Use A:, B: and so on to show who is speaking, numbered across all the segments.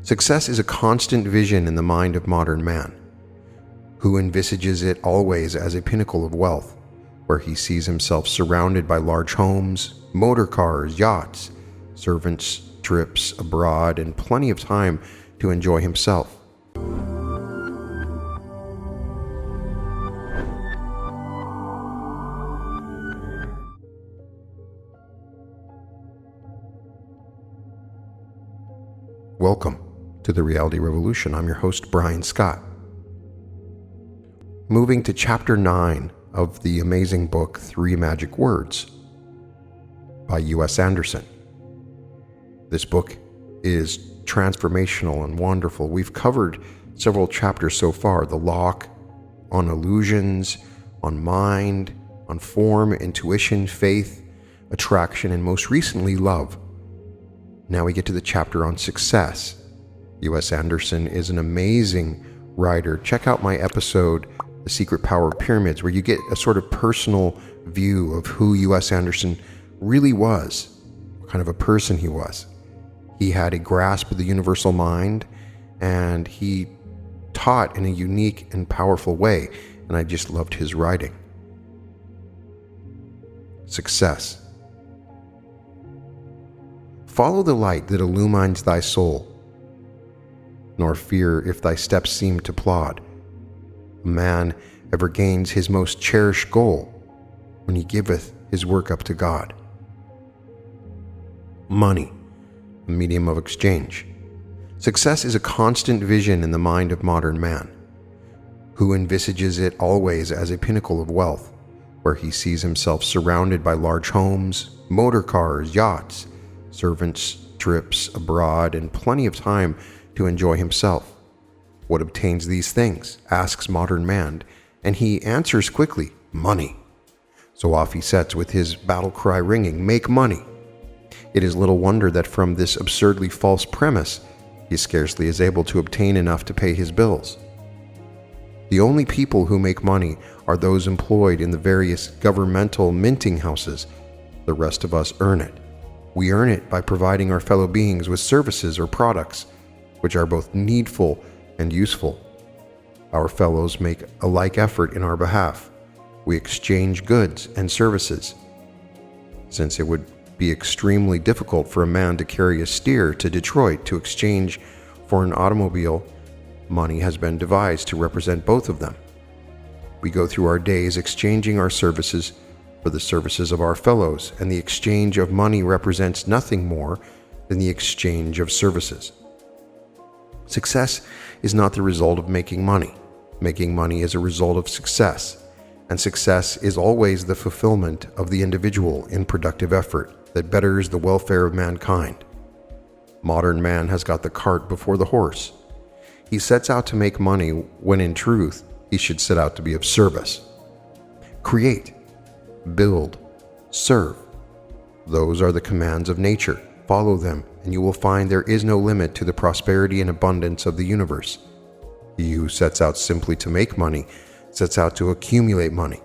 A: Success is a constant vision in the mind of modern man, who envisages it always as a pinnacle of wealth, where he sees himself surrounded by large homes, motor cars, yachts, servants, trips abroad, and plenty of time to enjoy himself. Welcome to the Reality Revolution. I'm your host, Brian Scott. Moving to Chapter 9 of the amazing book, 3 Magic Words by U.S. Andersen. This book is transformational and wonderful. We've covered several chapters so far: the lock, on illusions, on mind, on form, intuition, faith, attraction, and most recently, love. Now we get to the chapter on success. U.S. Andersen is an amazing writer. Check out my episode, The Secret Power of Pyramids, where you get a sort of personal view of who U.S. Andersen really was, what kind of a person he was. He had a grasp of the universal mind, and he taught in a unique and powerful way, and I just loved his writing. Success. Follow the light that illumines thy soul, nor fear if thy steps seem to plod. A man ever gains his most cherished goal when he giveth his work up to God. Money, a medium of exchange. Success is a constant vision in the mind of modern man, who envisages it always as a pinnacle of wealth, where he sees himself surrounded by large homes, motor cars, yachts, servants, trips abroad, and plenty of time to enjoy himself. What obtains these things? Asks modern man, and he answers quickly, money. So off he sets with his battle cry ringing, make money. It is little wonder that from this absurdly false premise, he scarcely is able to obtain enough to pay his bills. The only people who make money are those employed in the various governmental minting houses. The rest of us earn it. We earn it by providing our fellow beings with services or products, which are both needful and useful. Our fellows make a like effort in our behalf. We exchange goods and services. Since it would be extremely difficult for a man to carry a steer to Detroit to exchange for an automobile, money has been devised to represent both of them. We go through our days exchanging our services for the services of our fellows, and the exchange of money represents nothing more than the exchange of services. Success is not the result of making money. Making money is a result of success, and success is always the fulfillment of the individual in productive effort that betters the welfare of mankind. Modern man has got the cart before the horse. He sets out to make money when in truth he should set out to be of service. Create, build, serve. Those are the commands of nature. Follow them, and you will find there is no limit to the prosperity and abundance of the universe. He who sets out simply to make money sets out to accumulate money.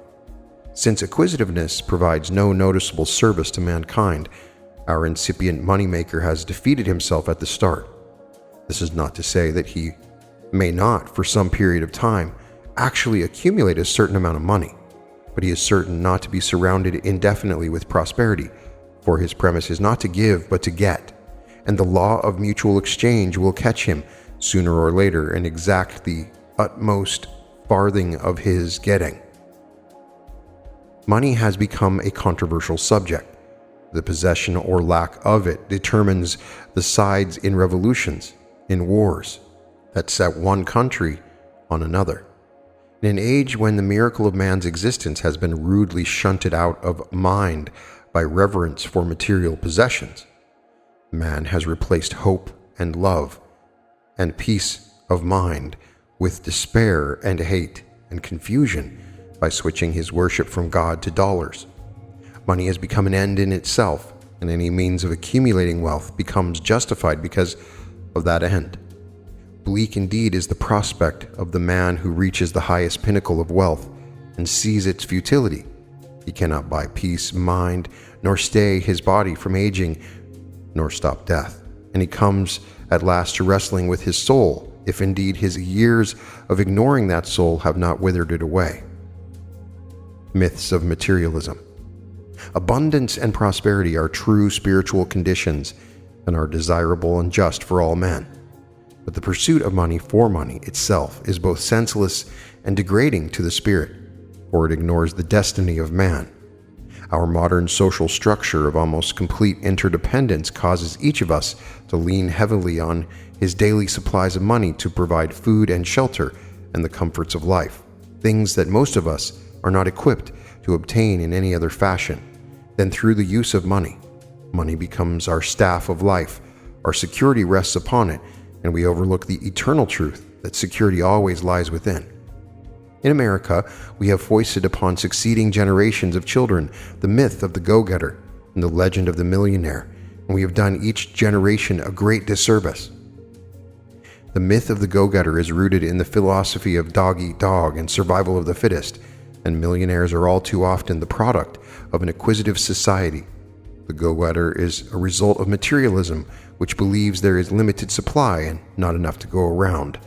A: Since acquisitiveness provides no noticeable service to mankind, our incipient moneymaker has defeated himself at the start. This is not to say that he may not, for some period of time, actually accumulate a certain amount of money, but he is certain not to be surrounded indefinitely with prosperity, for his premise is not to give but to get, and the law of mutual exchange will catch him sooner or later and exact the utmost farthing of his getting. Money has become a controversial subject. The possession or lack of it determines the sides in revolutions, in wars, that set one country on another. In an age when the miracle of man's existence has been rudely shunted out of mind by reverence for material possessions, man has replaced hope and love and peace of mind with despair and hate and confusion by switching his worship from God to dollars. Money has become an end in itself, and any means of accumulating wealth becomes justified because of that end. Bleak indeed is the prospect of the man who reaches the highest pinnacle of wealth and sees its futility. He cannot buy peace, mind, nor stay his body from aging, nor stop death. and he comes at last to wrestling with his soul, if indeed his years of ignoring that soul have not withered it away. Myths of materialism. Abundance and prosperity are true spiritual conditions and are desirable and just for all men. But the pursuit of money for money itself is both senseless and degrading to the spirit, for it ignores the destiny of man. Our modern social structure of almost complete interdependence causes each of us to lean heavily on his daily supplies of money to provide food and shelter and the comforts of life, things that most of us are not equipped to obtain in any other fashion than through the use of money. Money becomes our staff of life, our security rests upon it, and we overlook the eternal truth that security always lies within. In America, we have foisted upon succeeding generations of children the myth of the go-getter and the legend of the millionaire, and we have done each generation a great disservice. The myth of the go-getter is rooted in the philosophy of dog-eat-dog and survival of the fittest, and millionaires are all too often the product of an acquisitive society. The go-getter is a result of materialism, which believes there is limited supply and not enough to go around,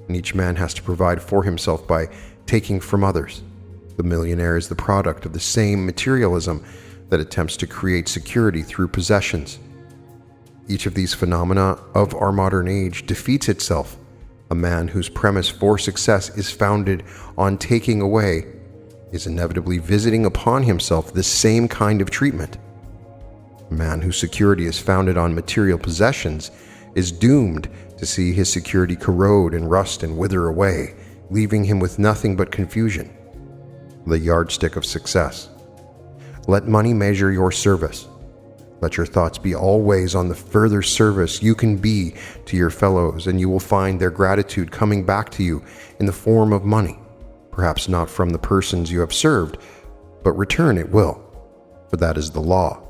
A: and each man has to provide for himself by taking from others. The millionaire is the product of the same materialism that attempts to create security through possessions. Each of these phenomena of our modern age defeats itself. A man whose premise for success is founded on taking away is inevitably visiting upon himself the same kind of treatment. A man whose security is founded on material possessions is doomed to see his security corrode and rust and wither away, leaving him with nothing but confusion. The Yardstick of Success. Let money measure your service. Let your thoughts be always on the further service you can be to your fellows, and you will find their gratitude coming back to you in the form of money. Perhaps not from the persons you have served, but return it will, for that is the law.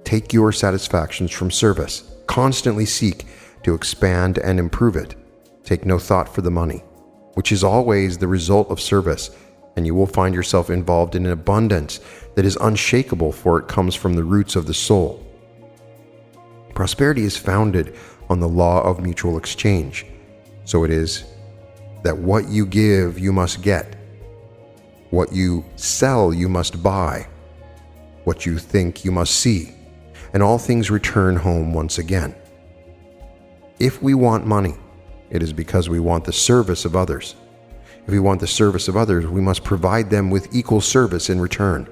A: Take your satisfactions from service. Constantly seek to expand and improve it. Take no thought for the money, which is always the result of service, and you will find yourself involved in an abundance that is unshakable, for it comes from the roots of the soul. Prosperity is founded on the law of mutual exchange. So it is that what you give, you must get. What you sell, you must buy. What you think, you must see. And all things return home once again. If we want money, it is because we want the service of others. If we want the service of others, we must provide them with equal service in return.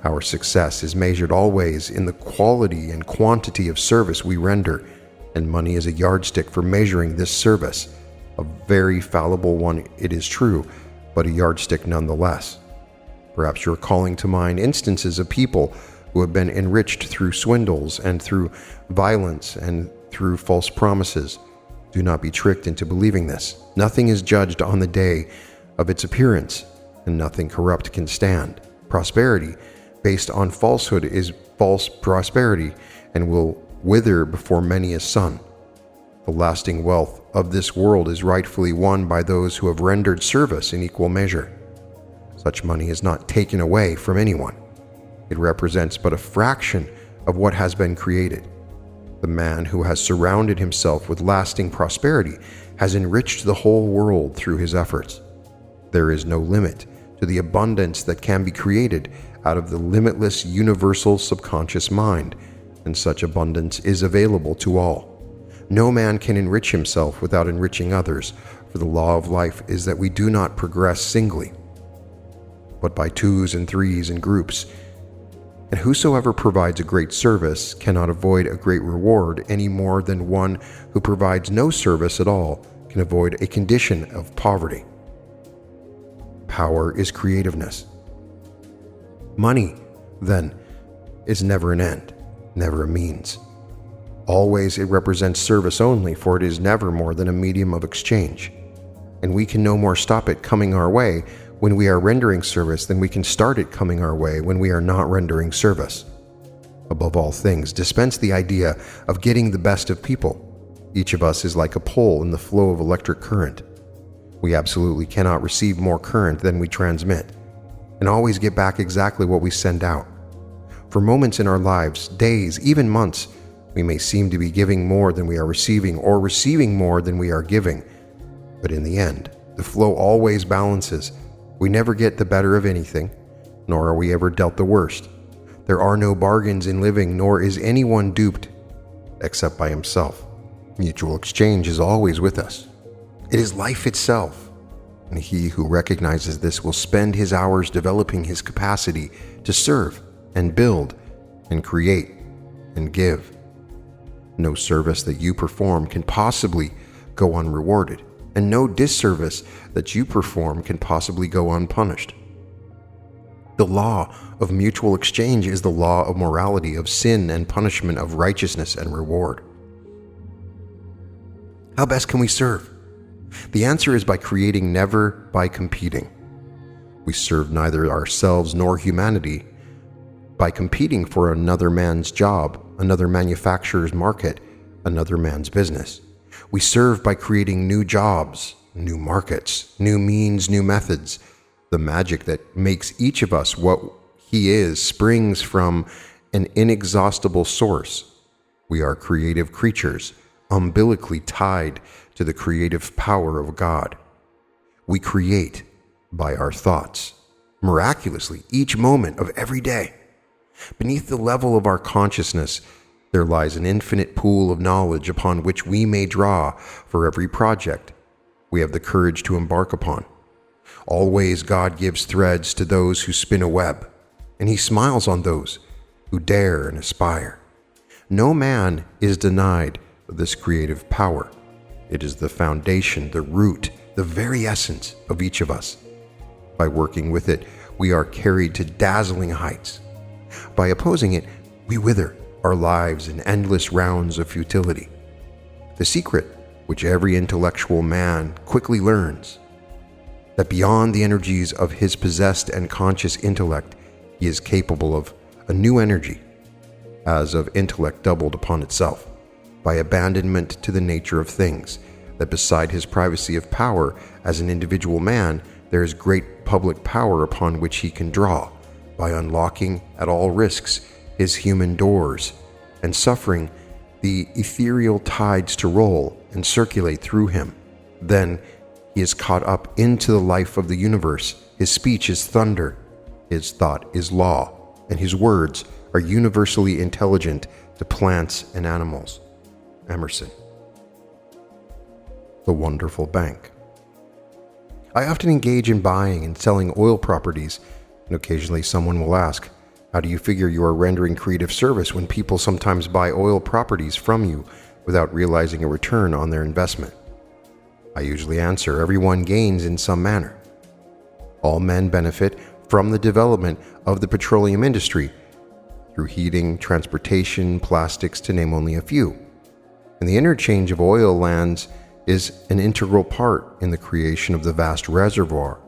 A: Our success is measured always in the quality and quantity of service we render, and money is a yardstick for measuring this service. A very fallible one, it is true, but a yardstick nonetheless. Perhaps you're calling to mind instances of people who have been enriched through swindles and through violence and through false promises. Do not be tricked into believing this. Nothing is judged on the day of its appearance, and nothing corrupt can stand. Prosperity based on falsehood is false prosperity and will wither before many a sun. The lasting wealth of this world is rightfully won by those who have rendered service in equal measure. Such money is not taken away from anyone. It represents but a fraction of what has been created. The man who has surrounded himself with lasting prosperity has enriched the whole world through his efforts. There is no limit to the abundance that can be created out of the limitless universal subconscious mind, and such abundance is available to all. No man can enrich himself without enriching others, for the law of life is that we do not progress singly, but by twos and threes and groups. And whosoever provides a great service cannot avoid a great reward any more than one who provides no service at all can avoid a condition of poverty. Power is creativeness. Money, then, is never an end, never a means. Always it represents service only, for it is never more than a medium of exchange. And we can no more stop it coming our way when we are rendering service than we can start it coming our way when we are not rendering service. Above all things, dispense the idea of getting the best of people. Each of us is like a pole in the flow of electric current. We absolutely cannot receive more current than we transmit, and always get back exactly what we send out. For moments in our lives, days, even months, We may seem to be giving more than we are receiving, or receiving more than we are giving. But in the end, the flow always balances. We never get the better of anything, nor are we ever dealt the worst. There are no bargains in living, nor is anyone duped, except by himself. Mutual exchange is always with us. It is life itself, and he who recognizes this will spend his hours developing his capacity to serve and build and create and give. No service that you perform can possibly go unrewarded, and no disservice that you perform can possibly go unpunished. The law of mutual exchange is the law of morality, of sin and punishment, of righteousness and reward. How best can we serve? The answer is by creating, never by competing. We serve neither ourselves nor humanity by competing for another man's job, another manufacturer's market, another man's business. We serve by creating new jobs, new markets, new means, new methods. The magic that makes each of us what he is springs from an inexhaustible source. We are creative creatures, umbilically tied to the creative power of God. We create by our thoughts, miraculously, each moment of every day. Beneath the level of our consciousness, there lies an infinite pool of knowledge upon which we may draw for every project we have the courage to embark upon. Always God gives threads to those who spin a web, and he smiles on those who dare and aspire. No man is denied this creative power. It is the foundation, the root, the very essence of each of us. By working with it, we are carried to dazzling heights. By opposing it, we wither our lives in endless rounds of futility. The secret, which every intellectual man quickly learns, that beyond the energies of his possessed and conscious intellect, he is capable of a new energy, as of intellect doubled upon itself, by abandonment to the nature of things, that beside his privacy of power as an individual man, there is great public power upon which he can draw, by unlocking at all risks his human doors, and suffering the ethereal tides to roll and circulate through him. Then he is caught up into the life of the universe. His speech is thunder, his thought is law, and his words are universally intelligent to plants and animals. Emerson. The Wonderful Bank. I often engage in buying and selling oil properties, and occasionally someone will ask, how do you figure you are rendering creative service when people sometimes buy oil properties from you without realizing a return on their investment? I usually answer, everyone gains in some manner. All men benefit from the development of the petroleum industry through heating, transportation, plastics, to name only a few. And the interchange of oil lands is an integral part in the creation of the vast reservoir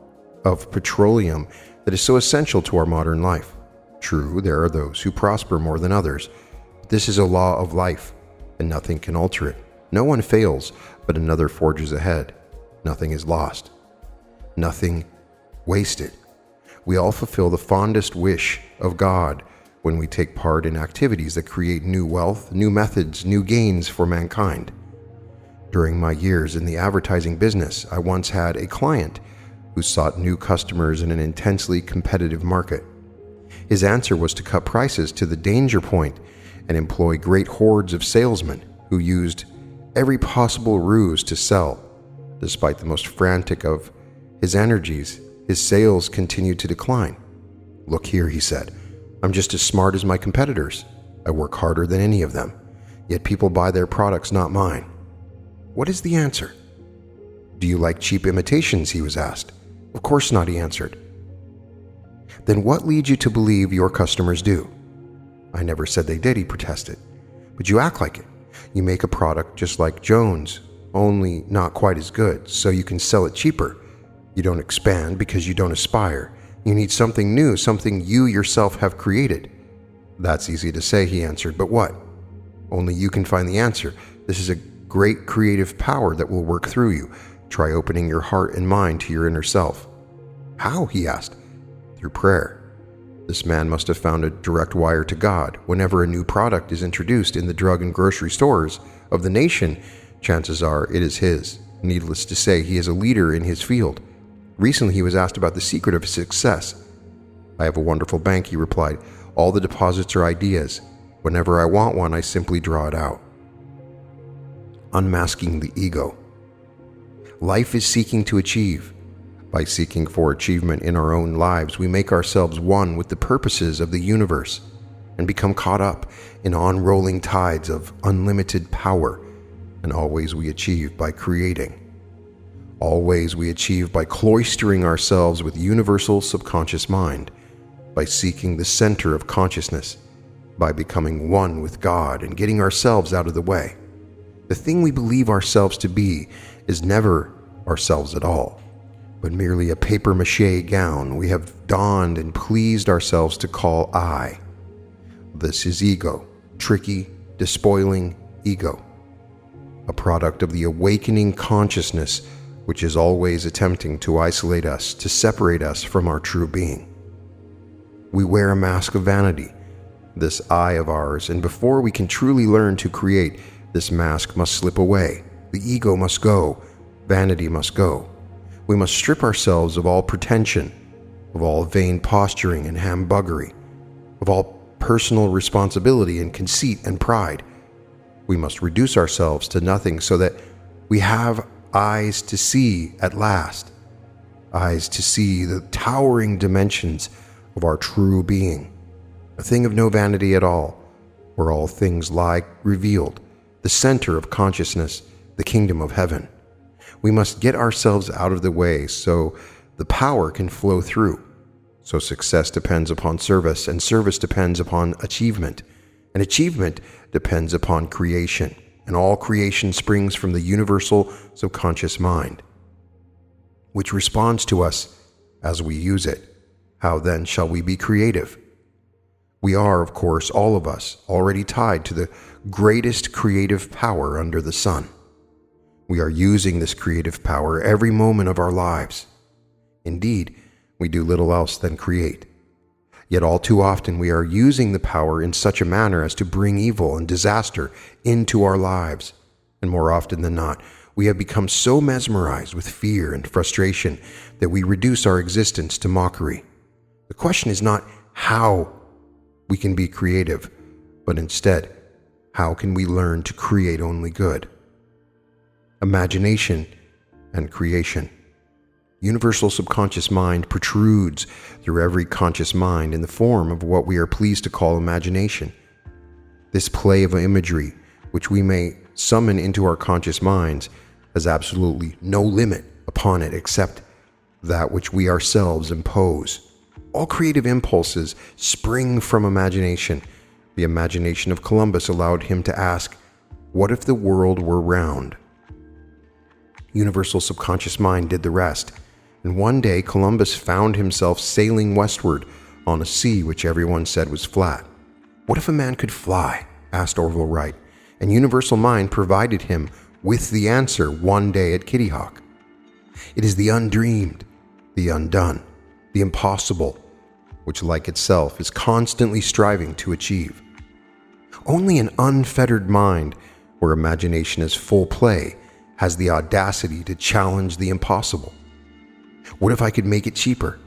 A: of petroleum that is so essential to our modern life. True, there are those who prosper more than others, but this is a law of life, and nothing can alter it. No one fails, but another forges ahead. Nothing is lost. Nothing wasted. We all fulfill the fondest wish of God when we take part in activities that create new wealth, new methods, new gains for mankind. During my years in the advertising business, I once had a client who sought new customers in an intensely competitive market. His answer was to cut prices to the danger point and employ great hordes of salesmen who used every possible ruse to sell. Despite the most frantic of his energies, his sales continued to decline. Look here, he said, I'm just as smart as my competitors. I work harder than any of them, yet people buy their products, not mine. What is the answer? Do you like cheap imitations, he was asked. Of course not, he answered. Then what leads you to believe your customers do? I never said they did, he protested. But you act like it. You make a product just like Jones, only not quite as good, so you can sell it cheaper. You don't expand because you don't aspire. You need something new, something you yourself have created. That's easy to say, he answered, but what? Only you can find the answer. This is a great creative power that will work through you. Try opening your heart and mind to your inner self. How? He asked. Through prayer. This man must have found a direct wire to God. Whenever a new product is introduced in the drug and grocery stores of the nation, chances are it is his. Needless to say, he is a leader in his field. Recently, he was asked about the secret of his success. "I have a wonderful bank," he replied. "All the deposits are ideas. Whenever I want one, I simply draw it out." Unmasking the ego. Life is seeking to achieve. By seeking for achievement in our own lives, we make ourselves one with the purposes of the universe and become caught up in on-rolling tides of unlimited power. And always we achieve by creating. Always we achieve by cloistering ourselves with universal subconscious mind, by seeking the center of consciousness, by becoming one with God and getting ourselves out of the way. The thing we believe ourselves to be is never ourselves at all, but merely a papier-mâché gown we have donned and pleased ourselves to call I. This is ego, tricky, despoiling ego, a product of the awakening consciousness which is always attempting to isolate us, to separate us from our true being. We wear a mask of vanity, this I of ours, and before we can truly learn to create, this mask must slip away. The ego must go. Vanity must go. We must strip ourselves of all pretension, of all vain posturing and hambuggery, of all personal responsibility and conceit and pride. We must reduce ourselves to nothing so that we have eyes to see at last, eyes to see the towering dimensions of our true being, a thing of no vanity at all, where all things lie revealed, the center of consciousness, the kingdom of heaven. We must get ourselves out of the way so the power can flow through. So success depends upon service, and service depends upon achievement, and achievement depends upon creation, and all creation springs from the universal subconscious mind, which responds to us as we use it. How then shall we be creative? We are, of course, all of us, already tied to the greatest creative power under the sun. We are using this creative power every moment of our lives. Indeed, we do little else than create. Yet all too often we are using the power in such a manner as to bring evil and disaster into our lives. And more often than not, we have become so mesmerized with fear and frustration that we reduce our existence to mockery. The question is not how we can be creative, but instead, how can we learn to create only good? Imagination and creation. Universal subconscious mind protrudes through every conscious mind in the form of what we are pleased to call imagination. This play of imagery, which we may summon into our conscious minds, has absolutely no limit upon it except that which we ourselves impose. All creative impulses spring from imagination. The imagination of Columbus allowed him to ask, "What if the world were round?" Universal subconscious mind did the rest, and one day Columbus found himself sailing westward on a sea which everyone said was flat. "What if a man could fly?" asked Orville Wright, and Universal Mind provided him with the answer one day at Kitty Hawk. It is the undreamed, the undone, the impossible, which like itself is constantly striving to achieve. Only an unfettered mind, where imagination is full play, has the audacity to challenge the impossible. What if I could make it cheaper?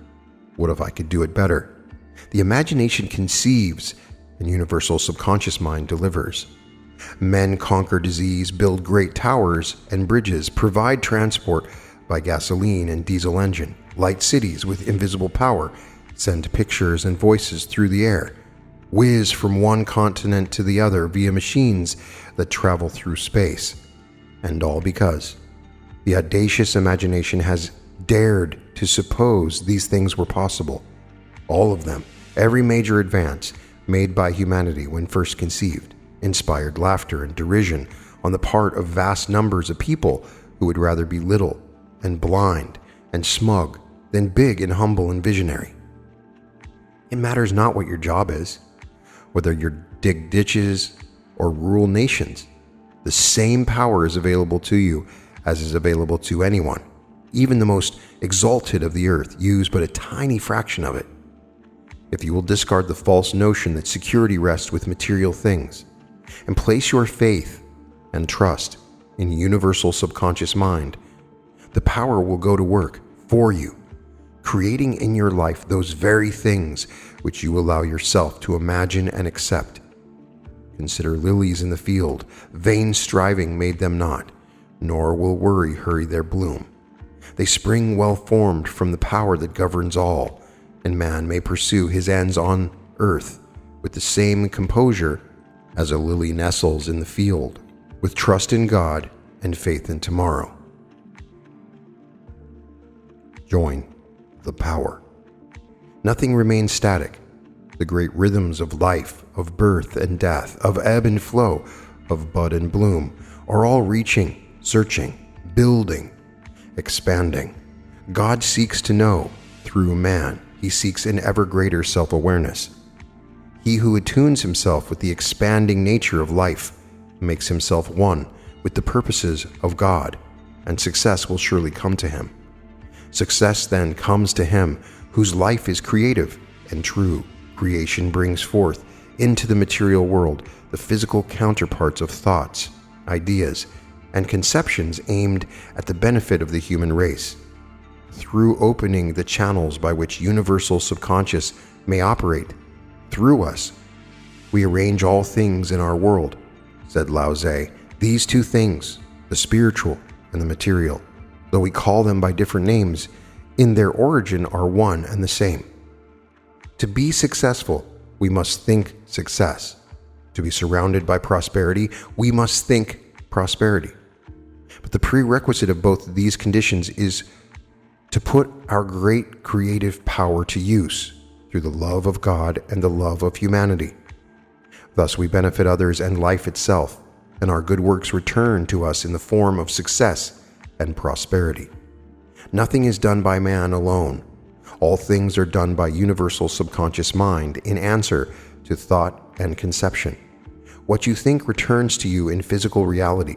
A: What if I could do it better? The imagination conceives, and universal subconscious mind delivers. Men conquer disease, build great towers and bridges, provide transport by gasoline and diesel engine, light cities with invisible power, send pictures and voices through the air, whiz from one continent to the other via machines that travel through space. And all because the audacious imagination has dared to suppose these things were possible. All of them, every major advance made by humanity when first conceived, inspired laughter and derision on the part of vast numbers of people who would rather be little and blind and smug than big and humble and visionary. It matters not what your job is, whether you dig ditches or rule nations. The same power is available to you as is available to anyone. Even the most exalted of the earth use but a tiny fraction of it. if you will discard the false notion that security rests with material things and place your faith and trust in universal subconscious mind, the power will go to work for you, creating in your life those very things which you allow yourself to imagine and accept. Consider lilies in the field, vain striving made them not, nor will worry hurry their bloom. They spring well formed from the power that governs all, and man may pursue his ends on earth with the same composure as a lily nestles in the field, with trust in God and faith in tomorrow. Join the power. Nothing remains static. The great rhythms of life, of birth and death, of ebb and flow, of bud and bloom, are all reaching, searching, building, expanding. God seeks to know. Through man, he seeks an ever greater self-awareness. He who attunes himself with the expanding nature of life makes himself one with the purposes of God, and success will surely come to him. Success then comes to him whose life is creative and true. Creation brings forth into the material world the physical counterparts of thoughts, ideas, and conceptions aimed at the benefit of the human race. Through opening the channels by which universal subconscious may operate through us, we arrange all things in our world, said Lao Tse. These two things, the spiritual and the material, though we call them by different names, in their origin are one and the same. To be successful, we must think success. To be surrounded by prosperity, we must think prosperity. But the prerequisite of both of these conditions is to put our great creative power to use through the love of God and the love of humanity. Thus we benefit others and life itself, and our good works return to us in the form of success and prosperity. Nothing is done by man alone. All things are done by universal subconscious mind in answer to thought and conception. What you think returns to you in physical reality,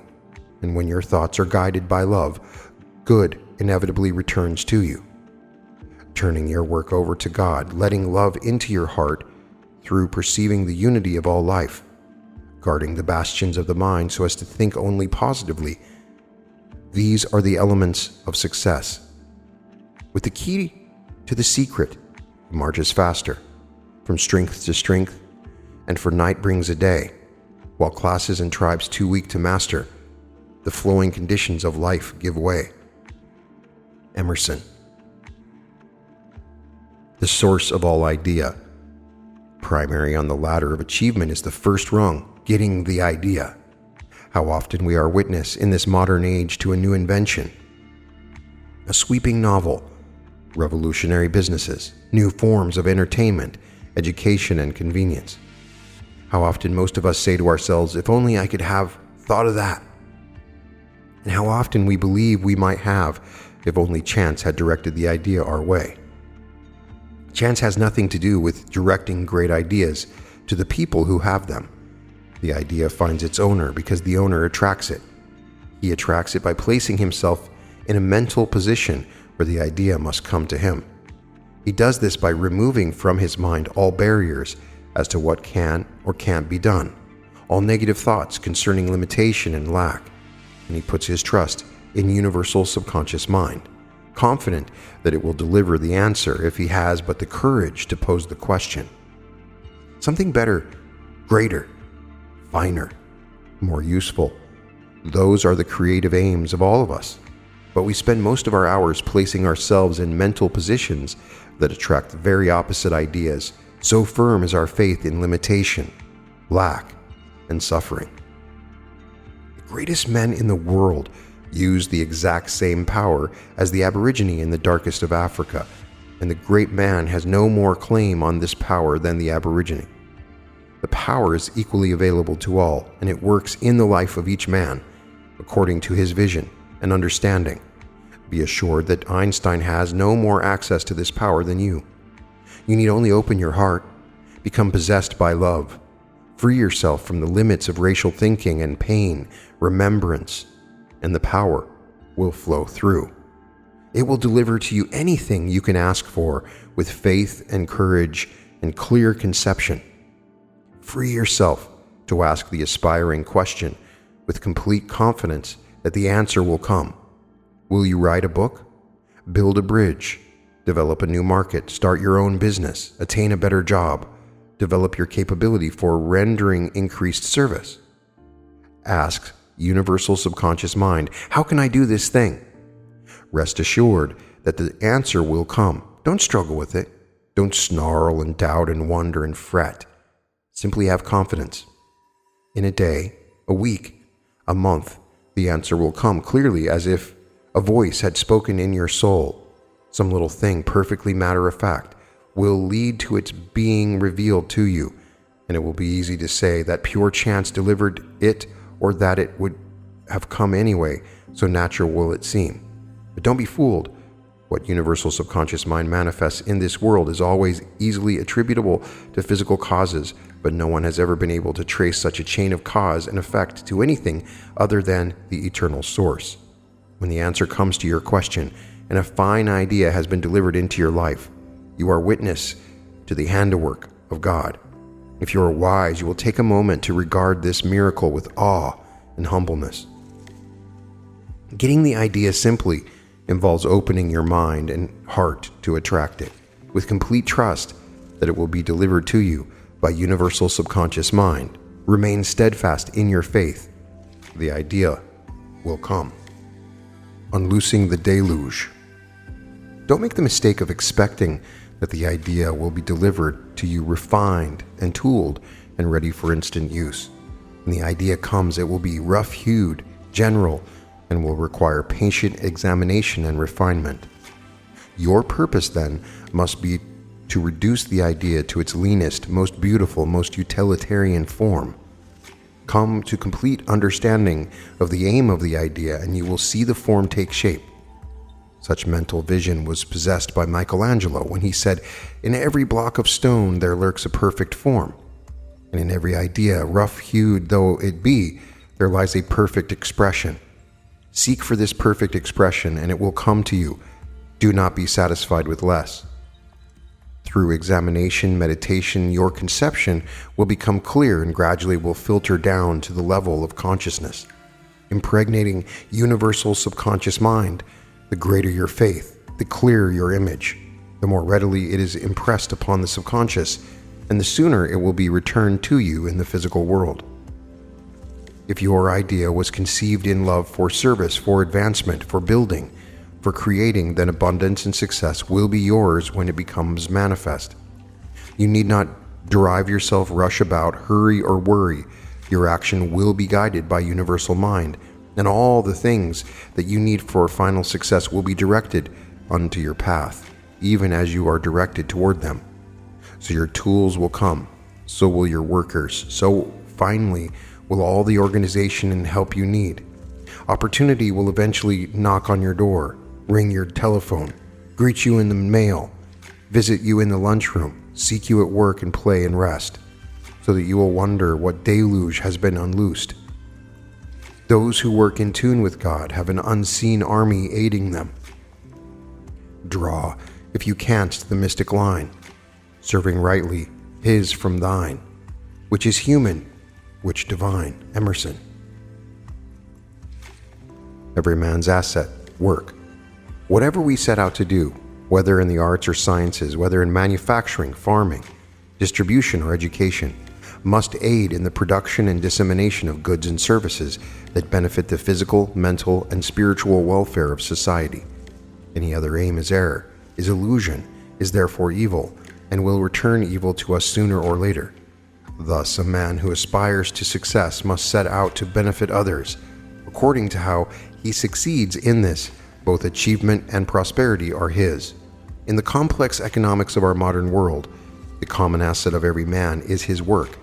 A: and when your thoughts are guided by love, good inevitably returns to you. Turning your work over to God, letting love into your heart through perceiving the unity of all life, guarding the bastions of the mind so as to think only positively. These are the elements of success. With the key to the secret, it marches faster, from strength to strength, and for night brings a day, while classes and tribes too weak to master, the flowing conditions of life give way. Emerson. The source of all idea. Primary on the ladder of achievement is the first rung, getting the idea. How often we are witness in this modern age to a new invention, a sweeping novel, revolutionary businesses, new forms of entertainment, education, and convenience. How often most of us say to ourselves, if only I could have thought of that. And how often we believe we might have if only chance had directed the idea our way. Chance has nothing to do with directing great ideas to the people who have them. The idea finds its owner because the owner attracts it. He attracts it by placing himself in a mental position where the idea must come to him. He does this by removing from his mind all barriers as to what can or can't be done, all negative thoughts concerning limitation and lack, and he puts his trust in universal subconscious mind, confident that it will deliver the answer if he has but the courage to pose the question. Something better, greater, finer, more useful. Those are the creative aims of all of us. But we spend most of our hours placing ourselves in mental positions that attract the very opposite ideas, so firm is our faith in limitation, lack, and suffering. The greatest men in the world use the exact same power as the Aborigine in the darkest of Africa, and the great man has no more claim on this power than the Aborigine. The power is equally available to all, and it works in the life of each man, according to his vision and understanding. Be assured that Einstein has no more access to this power than you. You need only open your heart, become possessed by love, free yourself from the limits of racial thinking and pain, remembrance, and the power will flow through. It will deliver to you anything you can ask for with faith and courage and clear conception. Free yourself to ask the aspiring question with complete confidence that the answer will come. Will you write a book? Build a bridge? Develop a new market? Start your own business? Attain a better job? Develop your capability for rendering increased service? Ask universal subconscious mind, how can I do this thing? Rest assured that the answer will come. Don't struggle with it. Don't snarl and doubt and wonder and fret. Simply have confidence. In a day, a week, a month, the answer will come clearly as if a voice had spoken in your soul. Some little thing, perfectly matter of fact, will lead to its being revealed to you, and it will be easy to say that pure chance delivered it or that it would have come anyway, so natural will it seem. But don't be fooled. What universal subconscious mind manifests in this world is always easily attributable to physical causes, but no one has ever been able to trace such a chain of cause and effect to anything other than the eternal source. When the answer comes to your question and a fine idea has been delivered into your life, you are witness to the handiwork of God. If you are wise, you will take a moment to regard this miracle with awe and humbleness. Getting the idea simply involves opening your mind and heart to attract it, with complete trust that it will be delivered to you by universal subconscious mind. Remain steadfast in your faith. The idea will come. Unloosing the deluge. Don't make the mistake of expecting that the idea will be delivered to you refined and tooled and ready for instant use. When the idea comes, it will be rough-hued, general, and will require patient examination and refinement. Your purpose, then, must be to reduce the idea to its leanest, most beautiful, most utilitarian form. Come to complete understanding of the aim of the idea, and you will see the form take shape. Such mental vision was possessed by Michelangelo when he said, "In every block of stone there lurks a perfect form, and in every idea, rough-hued though it be, there lies a perfect expression. Seek for this perfect expression, and it will come to you. Do not be satisfied with less." Through examination, meditation, your conception will become clear and gradually will filter down to the level of consciousness. Impregnating universal subconscious mind, the greater your faith, the clearer your image, the more readily it is impressed upon the subconscious, and the sooner it will be returned to you in the physical world. If your idea was conceived in love for service, for advancement, for building, for creating, then abundance and success will be yours when it becomes manifest. You need not drive yourself, rush about, hurry, or worry. Your action will be guided by universal mind, and all the things that you need for final success will be directed unto your path, even as you are directed toward them. So your tools will come, so will your workers, so finally will all the organization and help you need. Opportunity will eventually knock on your door, ring your telephone, greet you in the mail, visit you in the lunchroom, seek you at work and play and rest, so that you will wonder what deluge has been unloosed. Those who work in tune with God have an unseen army aiding them. Draw, if you can't, the mystic line, serving rightly his from thine, which is human, which divine. Emerson. Every man's asset, work. Whatever we set out to do, whether in the arts or sciences, whether in manufacturing, farming, distribution, or education, must aid in the production and dissemination of goods and services that benefit the physical, mental, and spiritual welfare of society. Any other aim is error, is illusion, is therefore evil, and will return evil to us sooner or later. Thus, a man who aspires to success must set out to benefit others. According to how he succeeds in this, both achievement and prosperity are his. In the complex economics of our modern world, the common asset of every man is his work,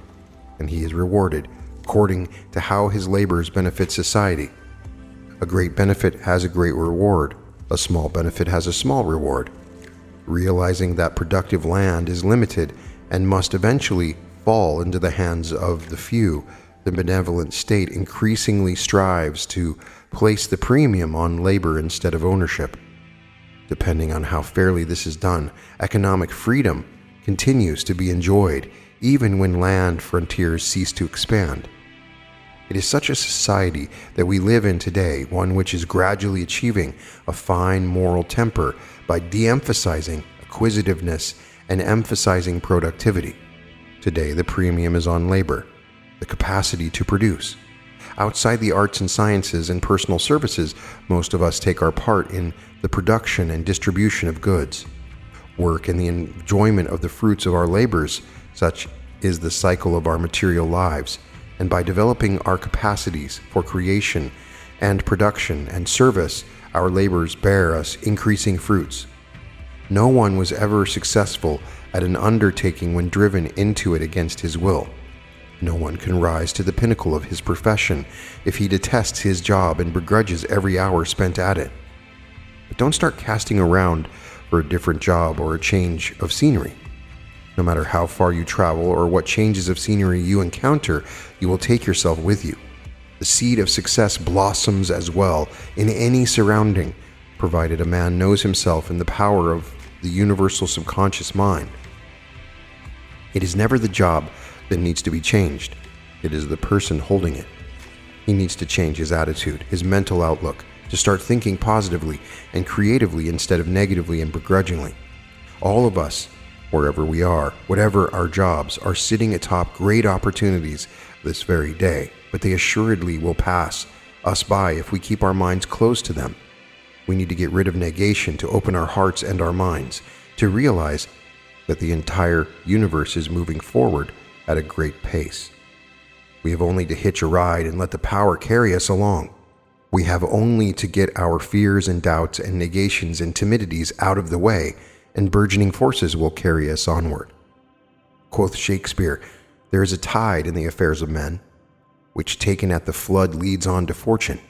A: and he is rewarded according to how his labors benefit society. A great benefit has a great reward. A small benefit has a small reward. Realizing that productive land is limited and must eventually fall into the hands of the few, the benevolent state increasingly strives to place the premium on labor instead of ownership. Depending on how fairly this is done, economic freedom continues to be enjoyed even when land frontiers cease to expand. It is such a society that we live in today, one which is gradually achieving a fine moral temper by de-emphasizing acquisitiveness and emphasizing productivity. Today, the premium is on labor, the capacity to produce. Outside the arts and sciences and personal services, most of us take our part in the production and distribution of goods. Work and the enjoyment of the fruits of our labors, such is the cycle of our material lives, and by developing our capacities for creation and production and service, our labors bear us increasing fruits. No one was ever successful at an undertaking when driven into it against his will. No one can rise to the pinnacle of his profession if he detests his job and begrudges every hour spent at it. But don't start casting around for a different job or a change of scenery. No matter how far you travel or what changes of scenery you encounter, you will take yourself with you. The seed of success blossoms as well in any surrounding, provided a man knows himself and the power of the universal subconscious mind. It is never the job that needs to be changed. It is the person holding it. He needs to change his attitude, his mental outlook, to start thinking positively and creatively instead of negatively and begrudgingly. All of us, wherever we are, whatever our jobs, are sitting atop great opportunities this very day, but they assuredly will pass us by if we keep our minds closed to them. We need to get rid of negation to open our hearts and our minds, to realize that the entire universe is moving forward at a great pace. We have only to hitch a ride and let the power carry us along. We have only to get our fears and doubts and negations and timidities out of the way, and burgeoning forces will carry us onward. Quoth Shakespeare, "There is a tide in the affairs of men, which taken at the flood leads on to fortune.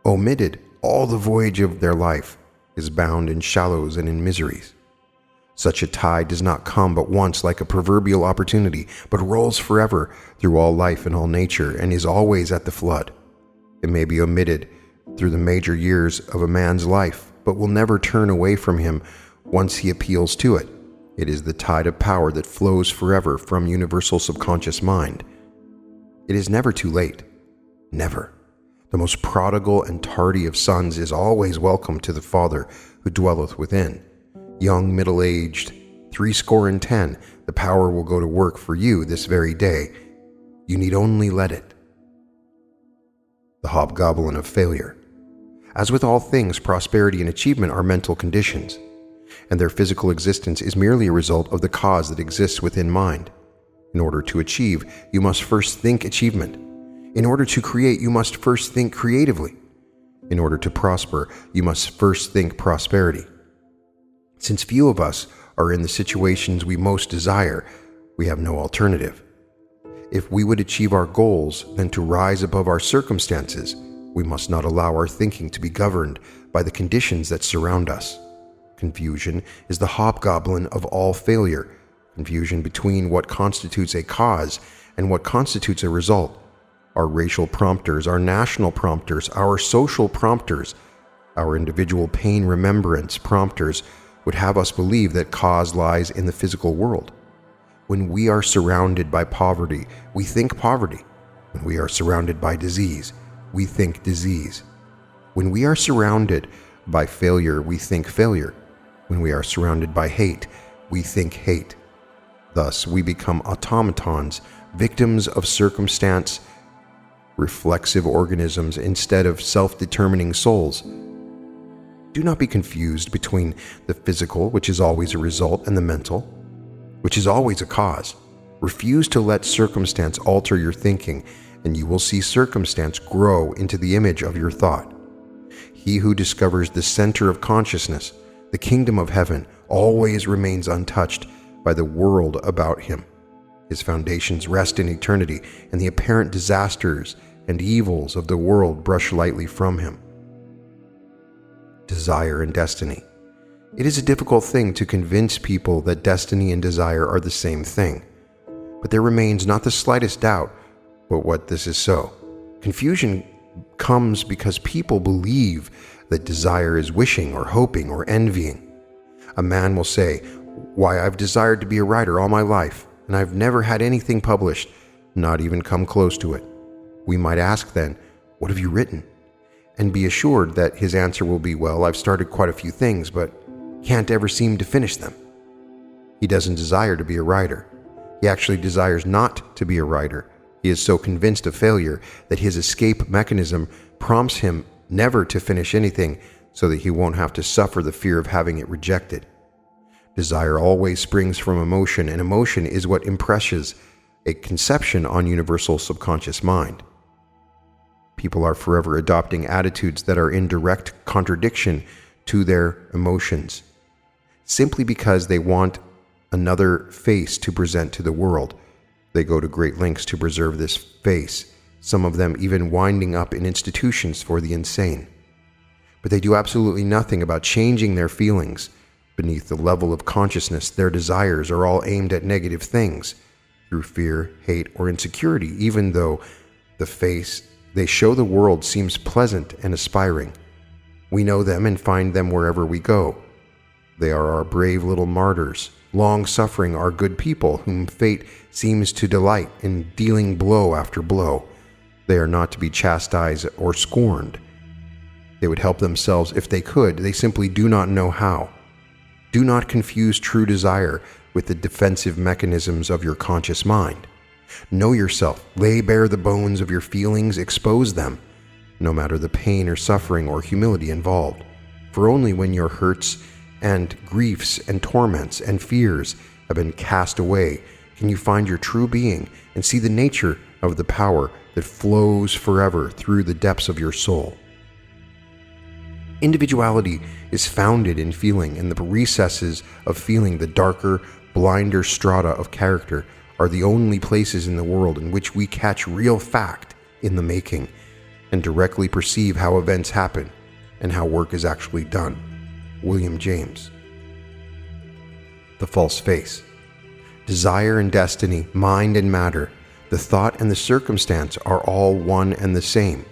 A: Omitted, all the voyage of their life is bound in shallows and in miseries. Such a tide does not come but once like a proverbial opportunity, but rolls forever through all life and all nature, and is always at the flood. It may be omitted through the major years of a man's life, but will never turn away from him once he appeals to it. It is the tide of power that flows forever from universal subconscious mind. It is never too late. Never. The most prodigal and tardy of sons is always welcome to the Father who dwelleth within. Young, middle-aged, 70, the power will go to work for you this very day. You need only let it." The hobgoblin of failure. As with all things, prosperity and achievement are mental conditions, and their physical existence is merely a result of the cause that exists within mind. In order to achieve, you must first think achievement. In order to create, you must first think creatively. In order to prosper, you must first think prosperity. Since few of us are in the situations we most desire, we have no alternative. If we would achieve our goals, then to rise above our circumstances, we must not allow our thinking to be governed by the conditions that surround us. Confusion is the hobgoblin of all failure, confusion between what constitutes a cause and what constitutes a result. Our racial prompters, our national prompters, our social prompters, our individual pain remembrance prompters would have us believe that cause lies in the physical world. When we are surrounded by poverty, we think poverty. When we are surrounded by disease, we think disease. When we are surrounded by failure, we think failure. When we are surrounded by hate, we think hate. Thus, we become automatons, victims of circumstance, reflexive organisms instead of self-determining souls. Do not be confused between the physical, which is always a result, and the mental, which is always a cause. Refuse to let circumstance alter your thinking, and you will see circumstance grow into the image of your thought. He who discovers the center of consciousness, the kingdom of heaven, always remains untouched by the world about him. His foundations rest in eternity, and the apparent disasters and evils of the world brush lightly from him. Desire and destiny. It is a difficult thing to convince people that destiny and desire are the same thing, but there remains not the slightest doubt but what this is so. Confusion comes because people believe that desire is wishing or hoping or envying. A man will say, Why, I've desired to be a writer all my life, and I've never had anything published, not even come close to it. We might ask then, what have you written? And be assured that his answer will be, well, I've started quite a few things, but can't ever seem to finish them. He doesn't desire to be a writer. He actually desires not to be a writer. He is so convinced of failure that his escape mechanism prompts him never to finish anything so that he won't have to suffer the fear of having it rejected. Desire always springs from emotion, and emotion is what impresses a conception on universal subconscious mind. People are forever adopting attitudes that are in direct contradiction to their emotions, simply because they want another face to present to the world. They go to great lengths to preserve this face, some of them even winding up in institutions for the insane. But they do absolutely nothing about changing their feelings. Beneath the level of consciousness, their desires are all aimed at negative things, through fear, hate, or insecurity, even though the face they show the world seems pleasant and aspiring. We know them and find them wherever we go. They are our brave little martyrs, long-suffering are good people whom fate seems to delight in dealing blow after blow. They are not to be chastised or scorned. They would help themselves if they could. They simply do not know how. Do not confuse true desire with the defensive mechanisms of your conscious mind. Know yourself, lay bare the bones of your feelings, expose them, no matter the pain or suffering or humility involved. For only when your hurts and griefs and torments and fears have been cast away can you find your true being and see the nature of the power that flows forever through the depths of your soul. Individuality is founded in feeling, and the recesses of feeling, the darker, blinder strata of character, are the only places in the world in which we catch real fact in the making and directly perceive how events happen and how work is actually done. William James. The false face. Desire and destiny, mind and matter, the thought and the circumstance are all one and the same.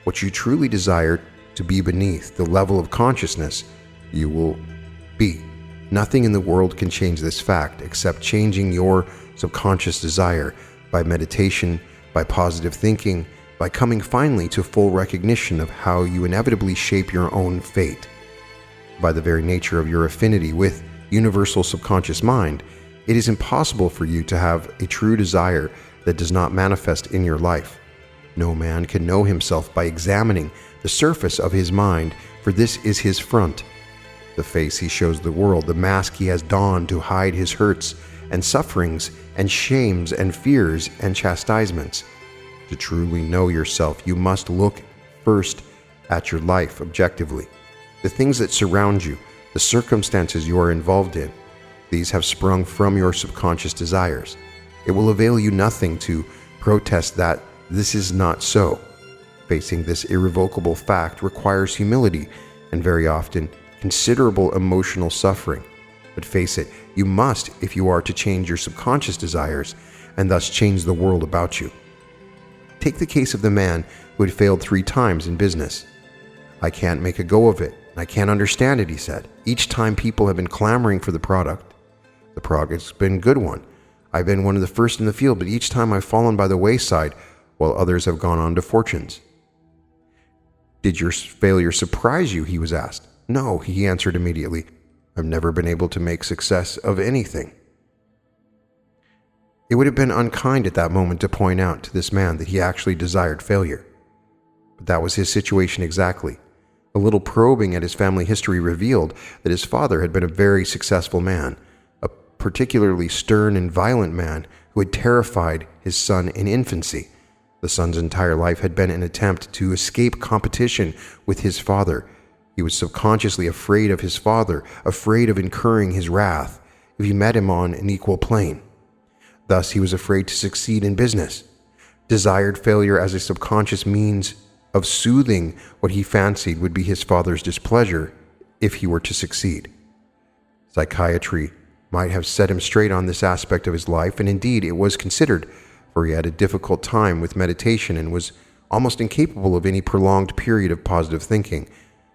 A: What you truly desire to be beneath the level of consciousness, you will be. Nothing in the world can change this fact except changing your subconscious desire by meditation, by positive thinking, by coming finally to full recognition of how you inevitably shape your own fate. By the very nature of your affinity with universal subconscious mind, it is impossible for you to have a true desire that does not manifest in your life. No man can know himself by examining the surface of his mind, for this is his front, the face he shows the world, the mask he has donned to hide his hurts and sufferings and shames and fears and chastisements. To truly know yourself, you must look first at your life objectively. The things that surround you, the circumstances you are involved in, these have sprung from your subconscious desires. It will avail you nothing to protest that this is not so. Facing this irrevocable fact requires humility and very often considerable emotional suffering. But face it, you must if you are to change your subconscious desires and thus change the world about you. Take the case of the man who had failed 3 times in business. I can't make a go of it. I can't understand it, he said. Each time people have been clamoring for the product. The product's been a good one. I've been one of the first in the field, but each time I've fallen by the wayside while others have gone on to fortunes. Did your failure surprise you? He was asked. No, he answered immediately. I've never been able to make success of anything. It would have been unkind at that moment to point out to this man that he actually desired failure. But that was his situation exactly. A little probing at his family history revealed that his father had been a very successful man, a particularly stern and violent man who had terrified his son in infancy. The son's entire life had been an attempt to escape competition with his father. He was subconsciously afraid of his father, afraid of incurring his wrath if he met him on an equal plane. Thus, he was afraid to succeed in business, desired failure as a subconscious means of soothing what he fancied would be his father's displeasure if he were to succeed. Psychiatry might have set him straight on this aspect of his life, and indeed it was considered, for he had a difficult time with meditation and was almost incapable of any prolonged period of positive thinking.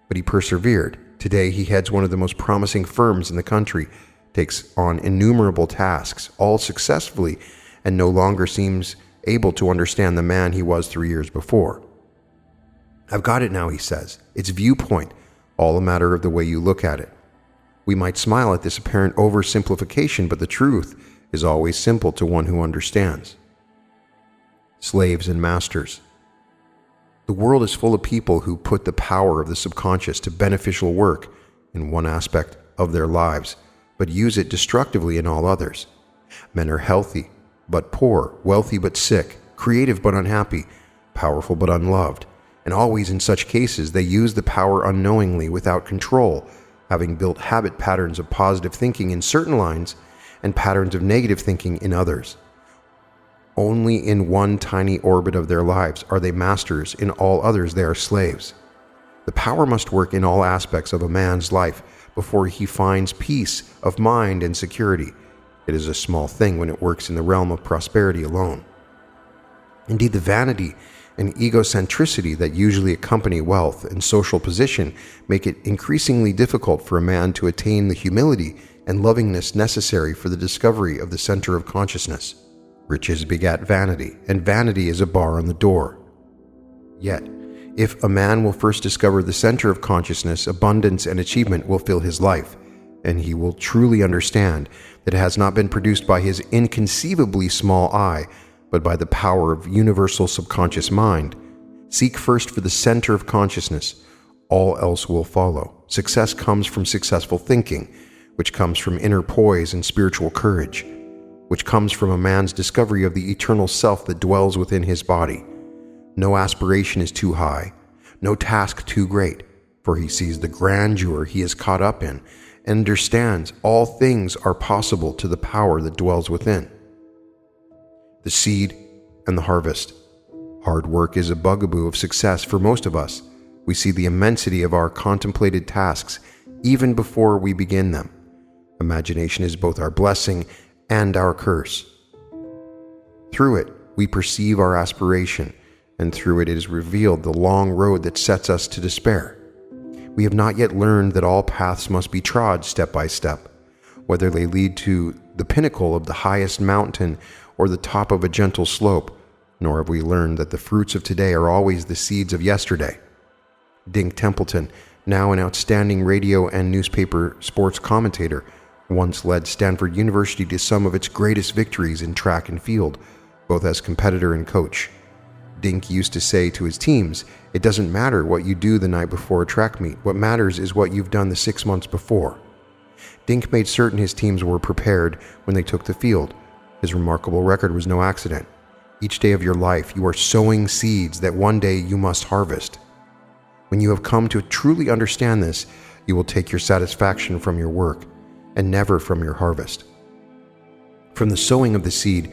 A: But he persevered. Today he heads one of the most promising firms in the country, takes on innumerable tasks, all successfully, and no longer seems able to understand the man he was 3 years before. "I've got it now," he says. "It's viewpoint, all a matter of the way you look at it." We might smile at this apparent oversimplification, but the truth is always simple to one who understands. Slaves and masters. The world is full of people who put the power of the subconscious to beneficial work in one aspect of their lives, but use it destructively in all others. Men are healthy but poor, wealthy but sick, creative but unhappy, powerful but unloved, and always in such cases they use the power unknowingly without control, having built habit patterns of positive thinking in certain lines and patterns of negative thinking in others. Only in one tiny orbit of their lives are they masters, in all others they are slaves. The power must work in all aspects of a man's life before he finds peace of mind and security. It is a small thing when it works in the realm of prosperity alone. Indeed, the vanity and egocentricity that usually accompany wealth and social position make it increasingly difficult for a man to attain the humility and lovingness necessary for the discovery of the center of consciousness. Riches begat vanity, and vanity is a bar on the door. Yet, if a man will first discover the center of consciousness, abundance and achievement will fill his life, and he will truly understand that it has not been produced by his inconceivably small eye, but by the power of universal subconscious mind. Seek first for the center of consciousness. All else will follow. Success comes from successful thinking, which comes from inner poise and spiritual courage, which comes from a man's discovery of the eternal self that dwells within his body. No aspiration is too high, no task too great, for he sees the grandeur he is caught up in and understands all things are possible to the power that dwells within. The seed and the harvest. Hard work is a bugaboo of success for most of us. We see the immensity of our contemplated tasks even before we begin them. Imagination is both our blessing and our curse. Through it, we perceive our aspiration, and through it is revealed the long road that sets us to despair. We have not yet learned that all paths must be trod step by step, whether they lead to the pinnacle of the highest mountain or the top of a gentle slope, nor have we learned that the fruits of today are always the seeds of yesterday. Dink Templeton, now an outstanding radio and newspaper sports commentator, once led Stanford University to some of its greatest victories in track and field, both as competitor and coach. Dink used to say to his teams, "It doesn't matter what you do the night before a track meet. What matters is what you've done the 6 months before." Dink made certain his teams were prepared when they took the field. His remarkable record was no accident. Each day of your life, you are sowing seeds that one day you must harvest. When you have come to truly understand this, you will take your satisfaction from your work and never from your harvest. From the sowing of the seed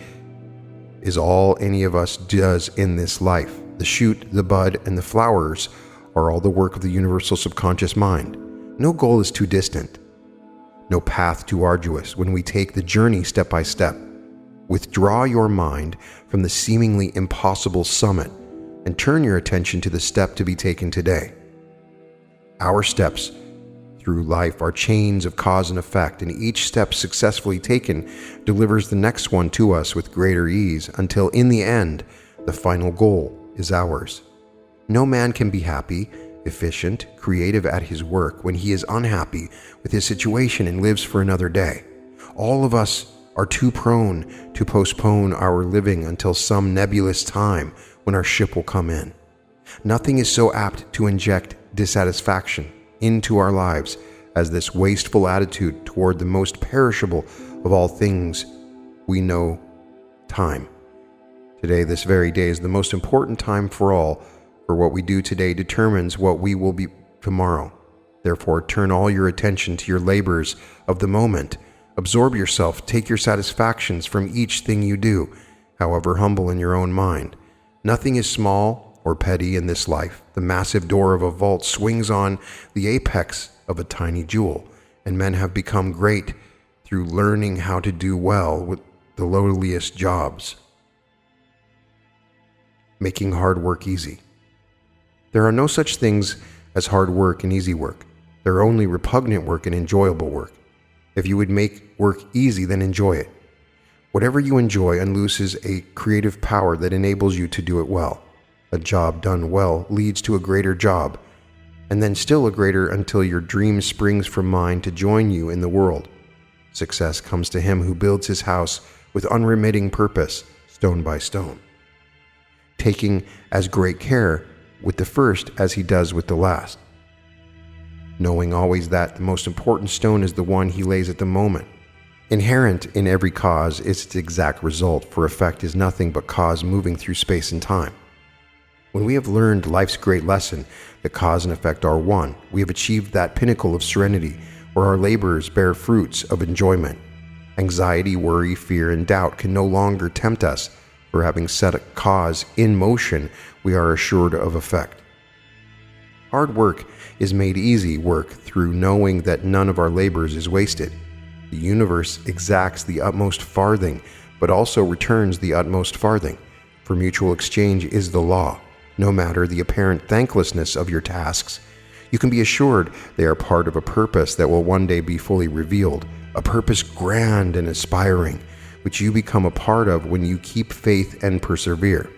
A: is all any of us does in this life. The shoot, the bud, and the flowers are all the work of the universal subconscious mind. No goal is too distant, no path too arduous when we take the journey step by step. Withdraw your mind from the seemingly impossible summit and turn your attention to the step to be taken today. Our steps through life are chains of cause and effect, and each step successfully taken delivers the next one to us with greater ease until in the end, the final goal is ours. No man can be happy, efficient, creative at his work when he is unhappy with his situation and lives for another day. All of us are too prone to postpone our living until some nebulous time when our ship will come in. Nothing is so apt to inject dissatisfaction into our lives as this wasteful attitude toward the most perishable of all things we know, time. Today, this very day, is the most important time for all, for what we do today determines what we will be tomorrow. Therefore, turn all your attention to your labors of the moment. Absorb yourself, take your satisfactions from each thing you do, however humble in your own mind. Nothing is small or petty in this life. The massive door of a vault swings on the apex of a tiny jewel, and men have become great through learning how to do well with the lowliest jobs. Making hard work easy. There are no such things as hard work and easy work. There are only repugnant work and enjoyable work. If you would make work easy, then enjoy it. Whatever you enjoy unlooses a creative power that enables you to do it well. A job done well leads to a greater job, and then still a greater until your dream springs from mind to join you in the world. Success comes to him who builds his house with unremitting purpose, stone by stone, taking as great care with the first as he does with the last, knowing always that the most important stone is the one he lays at the moment. Inherent in every cause is its exact result, for effect is nothing but cause moving through space and time. When we have learned life's great lesson, that cause and effect are one, we have achieved that pinnacle of serenity where our labors bear fruits of enjoyment. Anxiety, worry, fear, and doubt can no longer tempt us, for having set a cause in motion, we are assured of effect. Hard work is made easy work through knowing that none of our labors is wasted. The universe exacts the utmost farthing, but also returns the utmost farthing, for mutual exchange is the law. No matter the apparent thanklessness of your tasks, you can be assured they are part of a purpose that will one day be fully revealed, a purpose grand and aspiring, which you become a part of when you keep faith and persevere.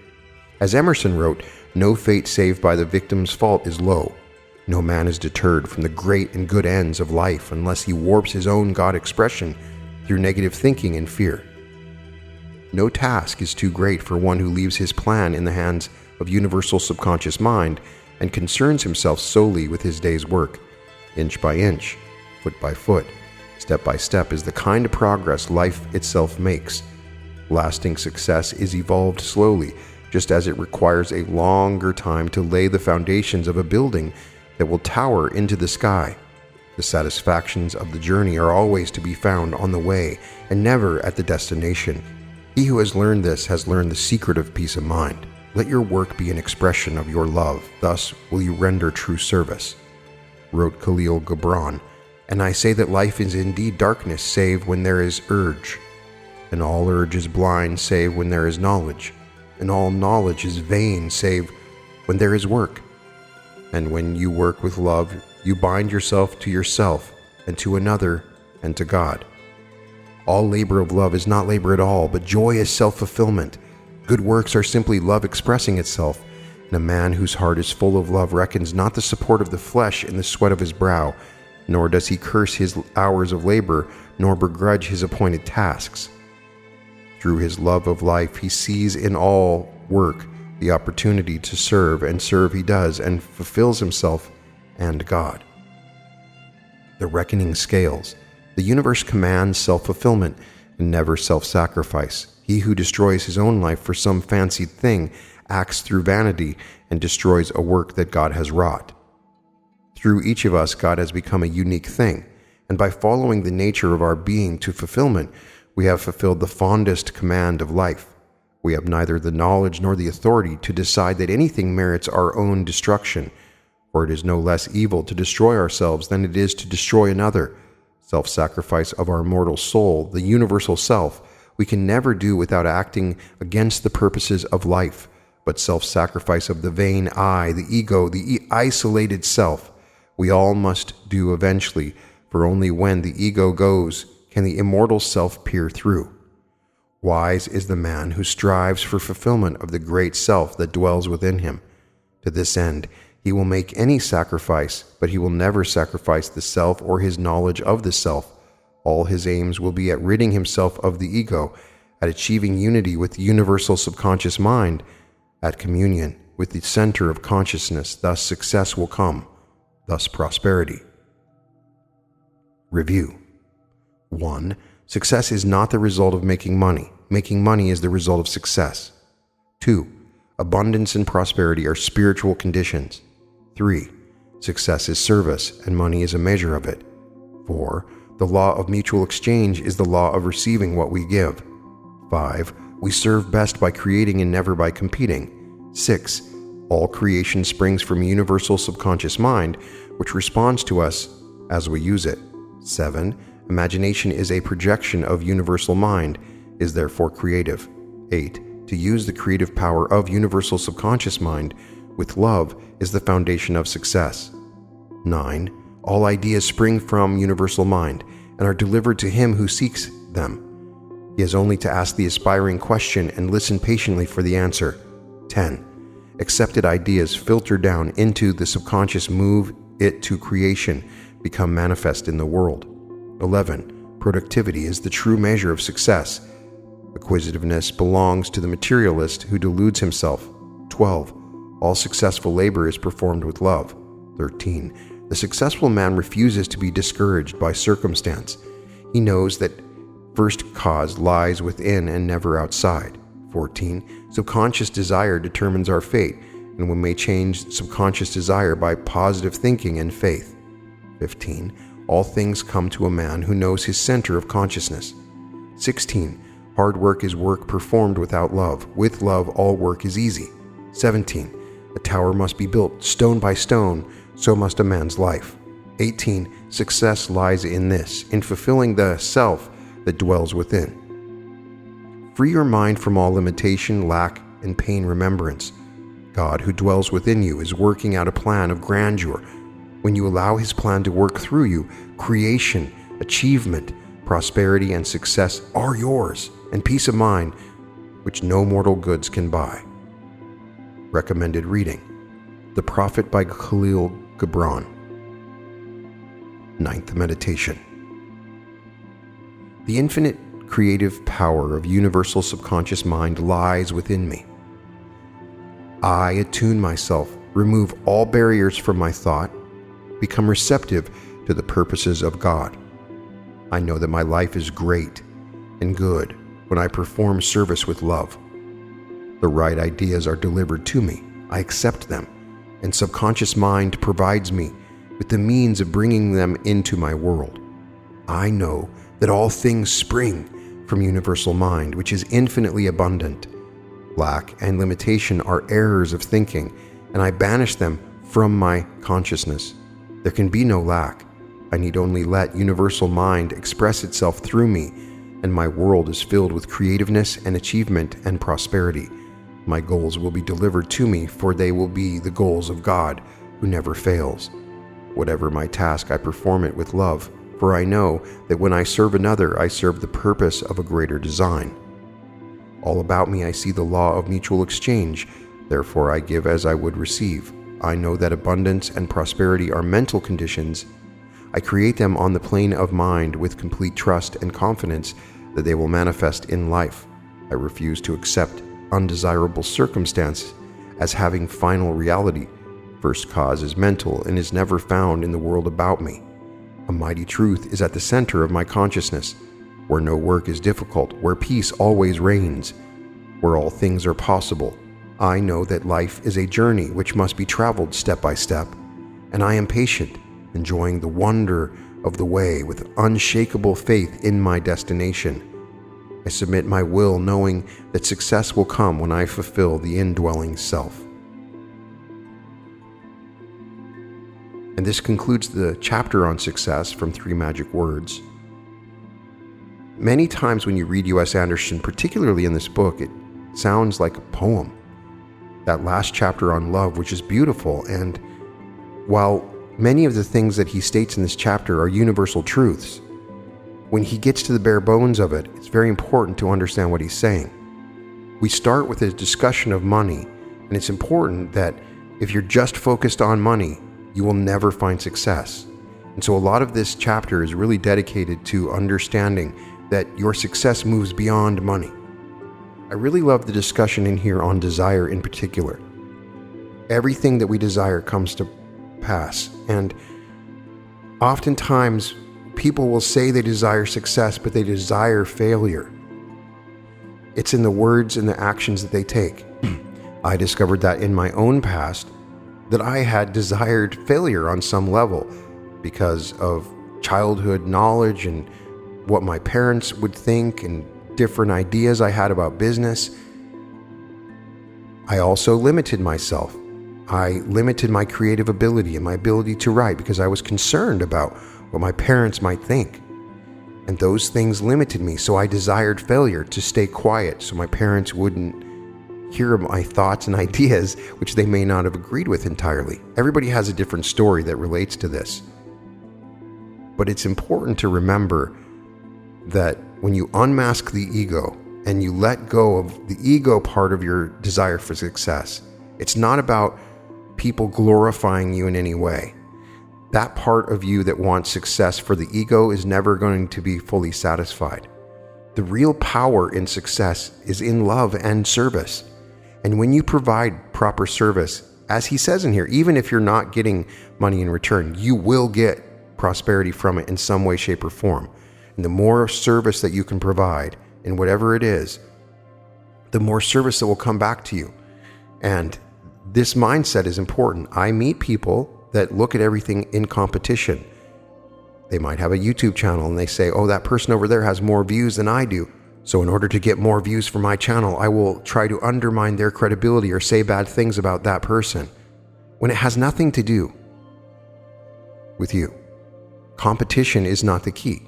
A: As Emerson wrote, no fate saved by the victim's fault is low. No man is deterred from the great and good ends of life unless he warps his own God expression through negative thinking and fear. No task is too great for one who leaves his plan in the hands of universal subconscious mind and concerns himself solely with his day's work. Inch by inch, foot by foot, step by step is the kind of progress life itself makes. Lasting success is evolved slowly, just as it requires a longer time to lay the foundations of a building that will tower into the sky. The satisfactions of the journey are always to be found on the way and never at the destination. He who has learned this has learned the secret of peace of mind. Let your work be an expression of your love, thus will you render true service. Wrote Khalil Gibran, and I say that life is indeed darkness save when there is urge, and all urge is blind save when there is knowledge, and all knowledge is vain save when there is work. And when you work with love, you bind yourself to yourself, and to another, and to God. All labor of love is not labor at all, but joy is self-fulfillment. Good works are simply love expressing itself, and a man whose heart is full of love reckons not the support of the flesh in the sweat of his brow, nor does he curse his hours of labor, nor begrudge his appointed tasks. Through his love of life, he sees in all work the opportunity to serve, and serve he does, and fulfills himself and God. The reckoning scales. The universe commands self-fulfillment and never self-sacrifice. He who destroys his own life for some fancied thing acts through vanity and destroys a work that God has wrought. Through each of us, God has become a unique thing, and by following the nature of our being to fulfillment, we have fulfilled the fondest command of life. We have neither the knowledge nor the authority to decide that anything merits our own destruction, for it is no less evil to destroy ourselves than it is to destroy another. Self-sacrifice of our mortal soul, the universal self, we can never do without acting against the purposes of life, but self-sacrifice of the vain I, the ego, the isolated self, we all must do eventually, for only when the ego goes can the immortal self peer through. Wise is the man who strives for fulfillment of the great self that dwells within him. To this end, he will make any sacrifice, but he will never sacrifice the self or his knowledge of the self. All his aims will be at ridding himself of the ego, at achieving unity with the universal subconscious mind, at communion with the center of consciousness. Thus success will come, thus prosperity. Review. 1. Success is not the result of making money. Making money is the result of success. 2. Abundance and prosperity are spiritual conditions. 3. Success is service, and money is a measure of it. 4. The law of mutual exchange is the law of receiving what we give. 5. We serve best by creating and never by competing. 6. All creation springs from a universal subconscious mind, which responds to us as we use it. 7. Imagination is a projection of universal mind, is therefore creative. 8. To use the creative power of universal subconscious mind with love is the foundation of success. 9. All ideas spring from universal mind, and are delivered to him who seeks them. He has only to ask the aspiring question and listen patiently for the answer. 10. Accepted ideas filter down into the subconscious, move it to creation, become manifest in the world. 11. Productivity is the true measure of success. Acquisitiveness belongs to the materialist who deludes himself. 12. All successful labor is performed with love. 13. The successful man refuses to be discouraged by circumstance. He knows that first cause lies within and never outside. 14. Subconscious desire determines our fate, and we may change subconscious desire by positive thinking and faith. 15. All things come to a man who knows his center of consciousness. 16. Hard work is work performed without love. With love, all work is easy. 17. A tower must be built stone by stone, so must a man's life. 18. Success lies in this, in fulfilling the self that dwells within. Free your mind from all limitation, lack, and pain remembrance. God, who dwells within you, is working out a plan of grandeur. When you allow his plan to work through you, creation, achievement, prosperity, and success are yours, and peace of mind, which no mortal goods can buy. Recommended reading: The Prophet by Khalil Gibran. 9th Meditation. The infinite creative power of universal subconscious mind lies within me. I attune myself, remove all barriers from my thought, become receptive to the purposes of God. I know that my life is great and good when I perform service with love. The right ideas are delivered to me. I accept them, and subconscious mind provides me with the means of bringing them into my world. I know that all things spring from universal mind, which is infinitely abundant. Lack and limitation are errors of thinking, and I banish them from my consciousness. There can be no lack. I need only let universal mind express itself through me, and my world is filled with creativeness and achievement and prosperity. My goals will be delivered to me, for they will be the goals of God, who never fails. Whatever my task, I perform it with love, for I know that when I serve another, I serve the purpose of a greater design. All about me I see the law of mutual exchange, therefore I give as I would receive. I know that abundance and prosperity are mental conditions. I create them on the plane of mind with complete trust and confidence that they will manifest in life. I refuse to accept undesirable circumstance as having final reality. First cause is mental and is never found in the world about me. A mighty truth is at the center of my consciousness, where no work is difficult, where peace always reigns, where all things are possible. I know that life is a journey which must be traveled step by step, and I am patient, enjoying the wonder of the way with unshakable faith in my destination. I submit my will, knowing that success will come when I fulfill the indwelling self. And this concludes the chapter on success from 3 Magic Words. Many times when you read U.S. Andersen, particularly in this book, it sounds like a poem. That last chapter on love, which is beautiful, and while many of the things that he states in this chapter are universal truths, when he gets to the bare bones of it, it's very important to understand what he's saying. We start with a discussion of money, and it's important that if you're just focused on money, you will never find success. And so a lot of this chapter is really dedicated to understanding that your success moves beyond money. I really love the discussion in here on desire in particular. Everything that we desire comes to pass, and oftentimes people will say they desire success, but they desire failure. It's in the words and the actions that they take. I discovered that in my own past, that I had desired failure on some level because of childhood knowledge and what my parents would think and different ideas I had about business. I also limited myself. I limited my creative ability and my ability to write because I was concerned about what my parents might think. And those things limited me, so I desired failure to stay quiet so my parents wouldn't hear my thoughts and ideas, which they may not have agreed with entirely. Everybody has a different story that relates to this. But it's important to remember that when you unmask the ego and you let go of the ego part of your desire for success, it's not about people glorifying you in any way. That part of you that wants success for the ego is never going to be fully satisfied. The real power in success is in love and service. And when you provide proper service, as he says in here, even if you're not getting money in return, you will get prosperity from it in some way, shape, or form. And the more service that you can provide in whatever it is, the more service that will come back to you. And this mindset is important. I meet people that look at everything in competition. They might have a YouTube channel and they say, oh, that person over there has more views than I do. So in order to get more views for my channel, I will try to undermine their credibility or say bad things about that person, when it has nothing to do with you. Competition is not the key.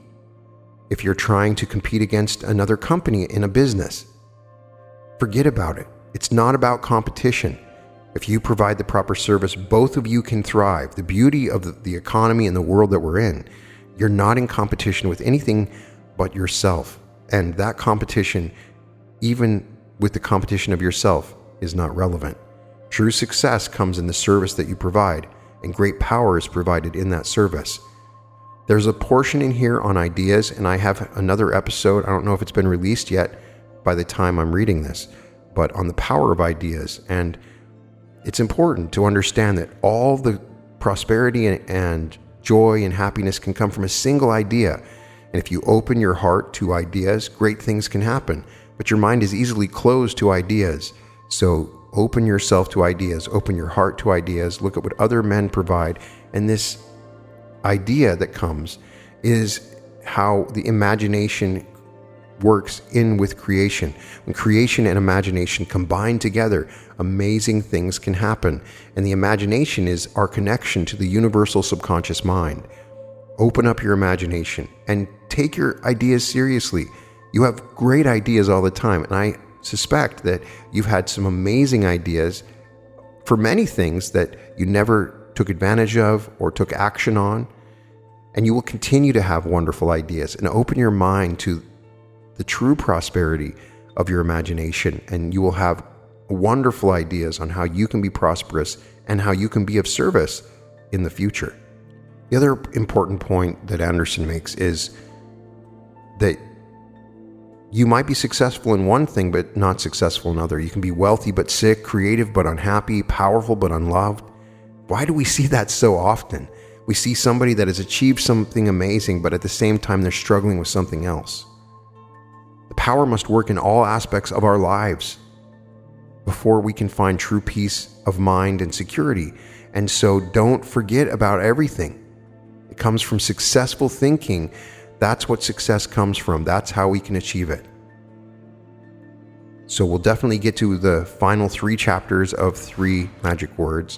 A: If you're trying to compete against another company in a business, forget about it. It's not about competition. If you provide the proper service, both of you can thrive. The beauty of the economy and the world that we're in, you're not in competition with anything but yourself. And that competition, even with the competition of yourself, is not relevant. True success comes in the service that you provide, and great power is provided in that service. There's a portion in here on ideas, and I have another episode, I don't know if it's been released yet by the time I'm reading this, but on the power of ideas. And it's important to understand that all the prosperity and joy and happiness can come from a single idea. And if you open your heart to ideas, great things can happen. But your mind is easily closed to ideas. So open yourself to ideas, open your heart to ideas, look at what other men provide. And this idea that comes is how the imagination works in with creation. When creation and imagination combine together, amazing things can happen. And the imagination is our connection to the universal subconscious mind. Open up your imagination and take your ideas seriously. You have great ideas all the time, and I suspect that you've had some amazing ideas for many things that you never took advantage of or took action on. And you will continue to have wonderful ideas, and open your mind to the true prosperity of your imagination, and you will have wonderful ideas on how you can be prosperous and how you can be of service in the future. The other important point that Andersen makes is that you might be successful in one thing but not successful in another. You can be wealthy but sick, creative but unhappy, powerful but unloved. Why do we see that so often? We see somebody that has achieved something amazing, but at the same time they're struggling with something else. The power must work in all aspects of our lives before we can find true peace of mind and security. And so don't forget about everything. It comes from successful thinking. That's what success comes from. That's how we can achieve it. So we'll definitely get to the final 3 chapters of 3 magic words.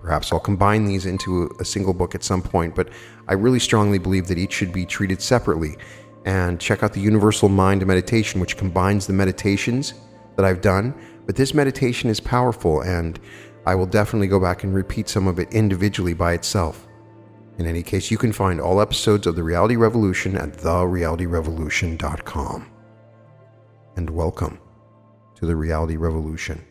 A: Perhaps I'll combine these into a single book at some point, but I really strongly believe that each should be treated separately. And check out the Universal Mind Meditation, which combines the meditations that I've done. But this meditation is powerful, and I will definitely go back and repeat some of it individually by itself. In any case, you can find all episodes of The Reality Revolution at therealityrevolution.com. And welcome to The Reality Revolution.